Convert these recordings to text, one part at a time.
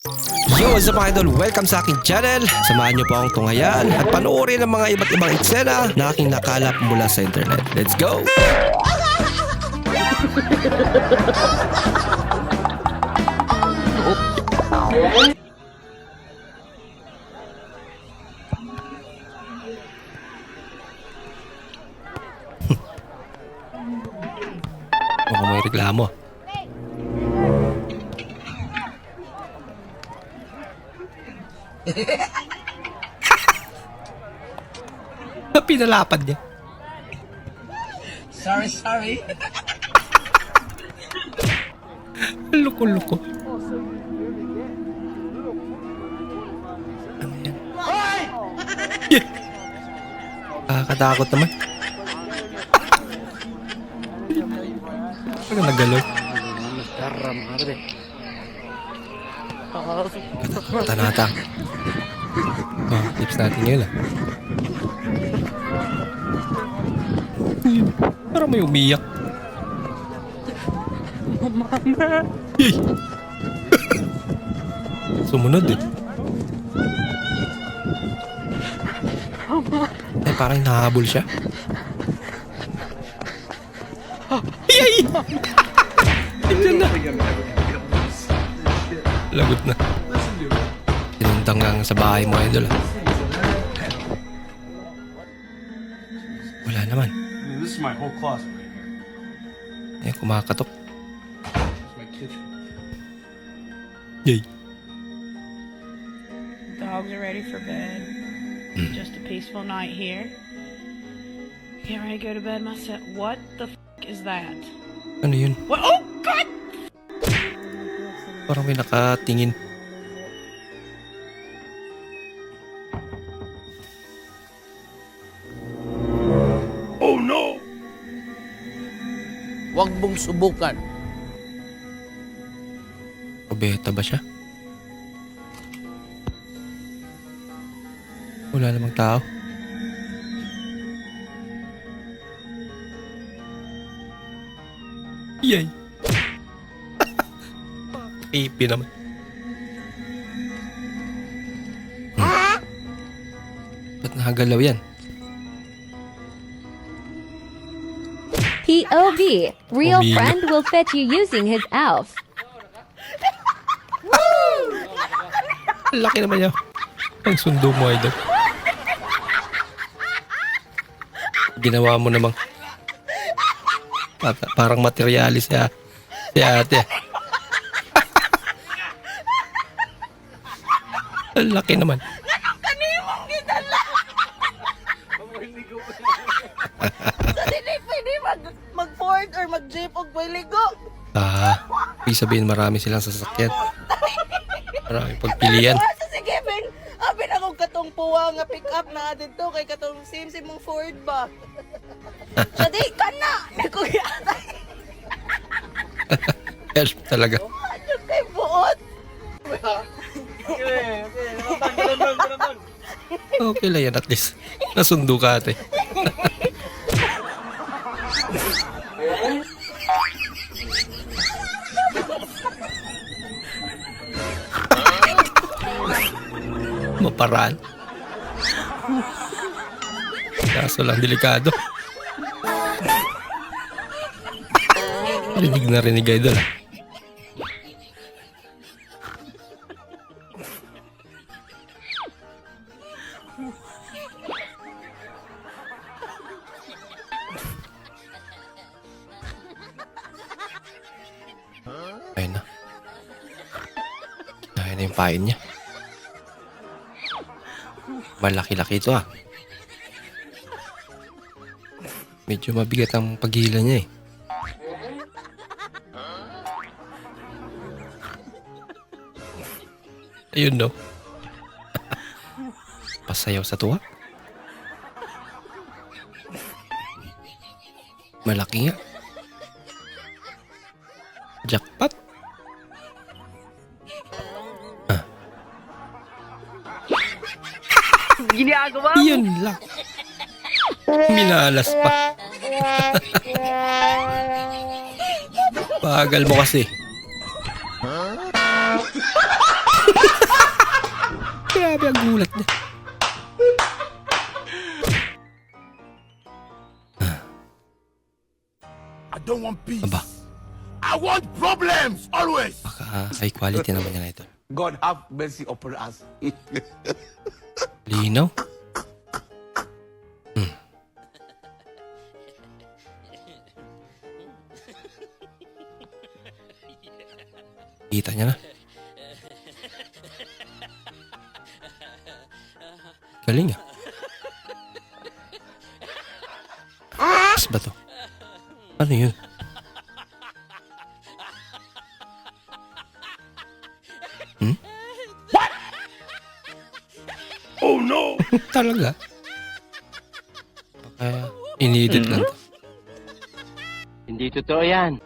Yo, what's up mga idol? Welcome sa aking channel. Samahan niyo po akong tunghayan at panoorin ang mga iba't ibang eksena na aking nakalap mula sa internet. Let's go! Mukhang may reklamo. Pinalapad niya. Sorry. Loko-loko. Ano yan? Yeah. Nakakatakot naman. Ano nagalaw? Tanata. Oh, tips natin ngayon ah. Parang may umiyak. Yay! Sumunod eh. Eh, parang nahabol siya. Yay! Tignan na. Lagot na. Sinuntang lang sa bahay mo, idol ah. Wala naman. This is my whole closet right here. Eh, kumakatok. It's my kitchen. Yay. Dogs are ready for bed. Just a peaceful night here. Get ready to go to bed myself. What the is that? Ano yun? What? Oh God! Parang may nakatingin. Oh no! Huwag mong subukan. Obeta ba siya? Wala namang tao. Yay! Ipi naman. Ba't nakagalaw yan? POV, real Omigo. friend will fetch you using his elf. Laki naman niya. Ang sundo mo, idol. Ginawa mo namang parang materialis siya. Si ate. Ang laki naman. Pwede mag-Ford or mag-Jeep o ligo. Ibig sabihin marami silang sasakyan. Marami pagpilian. Sige, Ben. Abin akong katong puwa nga pick-up na dito kay katong sim mong Ford ba? Siya di ka na! Di ko yatay. Help talaga. Ano kay buot? Okay lang yan at least. Nasundo ka ate. Maparaan. Kaso lang delikado. Rinig na rinig idol ah. Ayun na. Ayun na yung pain niya. Malaki-laki ito ah. Medyo mabigat ang paghila niya eh. Ayun no. Pasayaw sa tuwa. Malaki nga. Jackpot. Ginagawa Yun lang. Minalas pa. Bagal mo kasi. Grabe ang gulat niya. I don't want peace. Aba, I want problems always. baka high quality naman yan ito. God have mercy upon us. Linaw. Kita niya na. Galing ah. Mas ba to? Ano yun? What? Oh no! Talaga? Baka inedit lang to. Hindi totoo yan.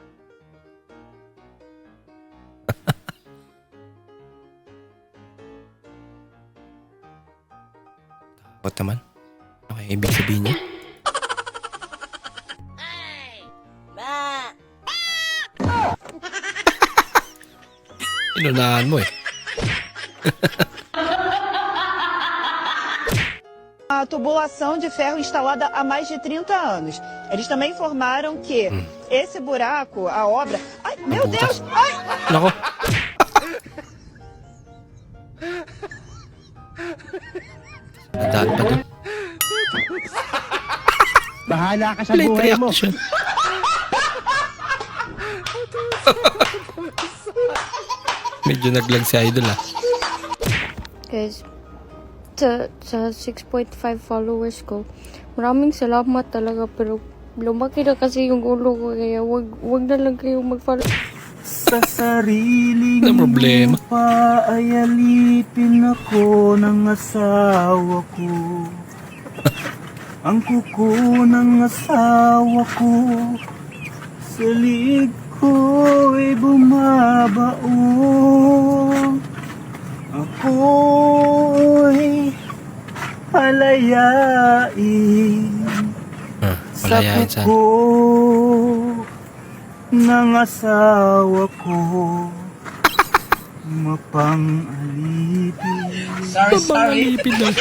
Takot naman. Ano kaya ibig sabihin niya? Inunahan mo eh. A tubulação de ferro instalada há mais de 30 anos. Eles também informaram que esse buraco, a obra... Ai, meu Butas. Deus! Ai! Nako. Nadaan pa doon. Bahala ka sa Late buhay mo. reaction. Medyo naglag si Idol ah. Guys, sa 6.5 followers ko, maraming salamat talaga, pero lumaki na kasi yung ulo ko, kaya wag na lang kayong mag-follow. Sa sariling Ano problema? lupa ay alipin ako ng asawa ko. Ang kuko ng asawa ko sa liig ko ay bumabaon. Ako'y palayain sa Palayain saan? kuko ng asawa ko. Mapang-alipin. Alipin doon.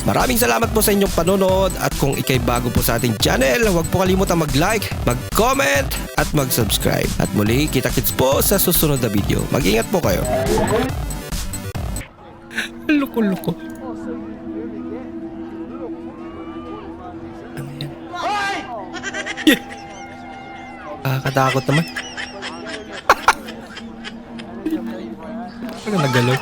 Maraming salamat po sa inyong panonood at kung ikay bago po sa ating channel, huwag po kalimutang mag-like, mag-comment at mag-subscribe. At muli, kita-kits po sa susunod na video. Mag-ingat po kayo. Loko-loko. Ano yan? Yeah. Nakakatakot naman. Ano nagalaw?